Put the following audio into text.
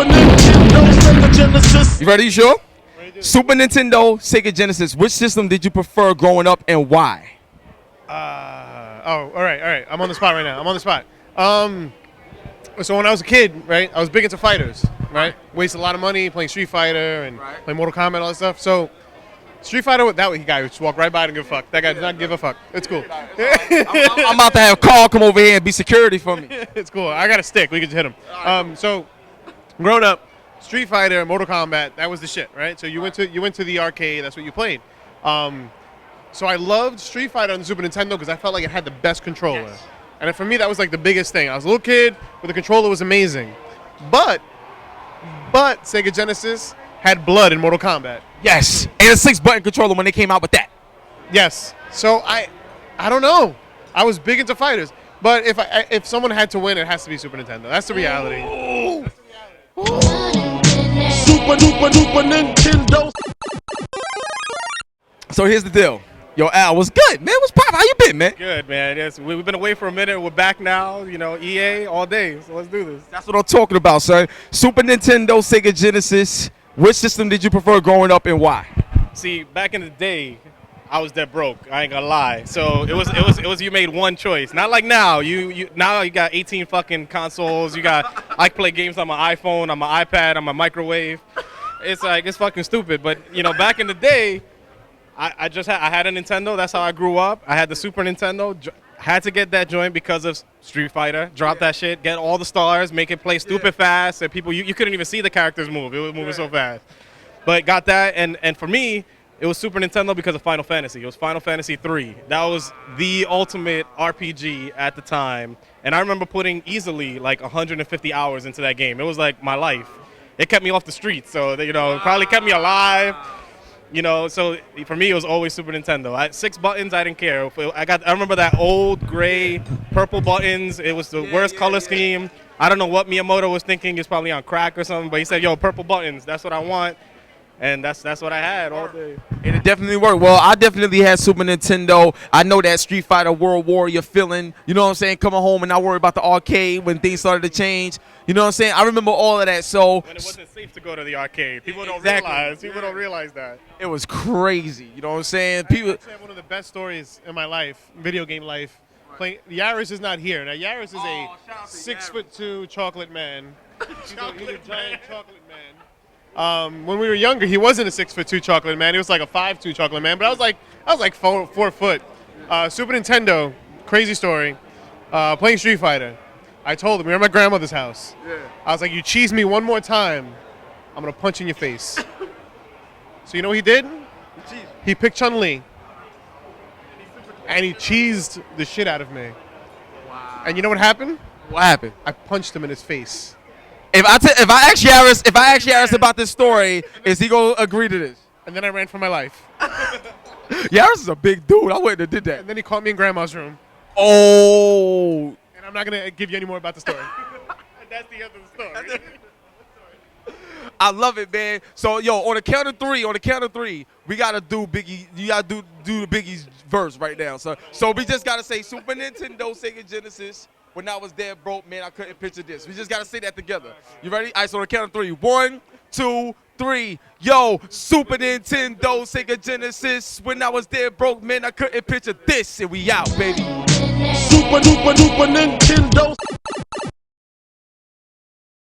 Nintendo, Sega Genesis. You ready? You sure? Super Nintendo, Sega Genesis. Which system did you prefer growing up and why? All right. I'm on the spot right now. So when I was a kid, right, I was big into fighters, right? Wasted a lot of money playing Street Fighter and playing Mortal Kombat and all that stuff. So Street Fighter, that guy would just walk right by and give a fuck. That guy does not give a fuck. It's cool. I'm about to have Carl come over here and be security for me. It's cool. I got a stick. We can just hit him. So growing up, Street Fighter, Mortal Kombat, that was the shit, right? So you went to the arcade. That's what you played. So I loved Street Fighter on the Super Nintendo because I felt like it had the best controller. Yes. And for me, that was like the biggest thing. I was a little kid, but the controller was amazing. But Sega Genesis had blood in Mortal Kombat. Yes, and a 6-button controller when they came out with that. Yes. So I don't know. I was big into fighters, but if someone had to win, it has to be Super Nintendo. That's the reality. Super duper Nintendo. So here's the deal. Yo, Al, what's good, man? What's poppin'? How you been, man? Good, man. Yes, we've been away for a minute. We're back now. You know, EA all day. So let's do this. That's what I'm talking about, son. Super Nintendo, Sega Genesis. Which system did you prefer growing up and why? See, back in the day, I was dead broke. I ain't gonna lie. So it was you made one choice. Not like now. Now you got 18 fucking consoles. I play games on my iPhone, on my iPad, on my microwave. It's like it's fucking stupid. But you know, back in the day, I had a Nintendo. That's how I grew up. I had the Super Nintendo. Had to get that joint because of Street Fighter. Drop that shit. Get all the stars. Make it play stupid fast. And people, you couldn't even see the characters move. It was moving so fast. But got that. And for me, it was Super Nintendo because of Final Fantasy. It was Final Fantasy 3. That was the ultimate RPG at the time. And I remember putting easily like 150 hours into that game. It was like my life. It kept me off the streets. So, it probably kept me alive. You know, so for me, it was always Super Nintendo. 6 buttons, I didn't care. I remember that old gray, purple buttons. It was the worst color scheme. I don't know what Miyamoto was thinking. It's probably on crack or something. But he said, "Yo, purple buttons. That's what I want." And that's what I had all day. And it definitely worked. Well, I definitely had Super Nintendo. I know that Street Fighter World Warrior feeling. You know what I'm saying? Coming home and not worry about the arcade when things started to change. You know what I'm saying? I remember all of that. So when it wasn't safe to go to the arcade, people don't realize. People don't realize that. It was crazy. You know what I'm saying? People. I have one of the best stories in my life, video game life. Playing Yaris is not here. Now Yaris is a 6'2" chocolate man. He's a giant chocolate man. When we were younger, he wasn't a 6'2" chocolate man. He was like a 5'2" chocolate man. But I was like 4 foot. Super Nintendo, crazy story. Playing Street Fighter. I told him we were at my grandmother's house. Yeah. I was like, "You cheese me one more time, I'm gonna punch in your face." So you know what he did? He picked Chun-Li. And he cheesed the shit out of me. Wow. And you know what happened? What happened? I punched him in his face. If I ask Yaris about this story, is he gonna agree to this? And then I ran for my life. Yaris is a big dude. I wouldn't have did that. And then he caught me in grandma's room. Oh. And I'm not gonna give you any more about the story. That's the end of the story. I love it, man. So, yo, on the count of three, we gotta do Biggie. You gotta do the Biggie's verse right now. So we just gotta say Super Nintendo, Sega Genesis. When I was dead broke, man, I couldn't picture this. We just gotta say that together. You ready? All right, so on the count of three. 1, 2, 3. Yo, Super Nintendo, Sega Genesis. When I was dead broke, man, I couldn't picture this. And we out, baby. Super duper Nintendo.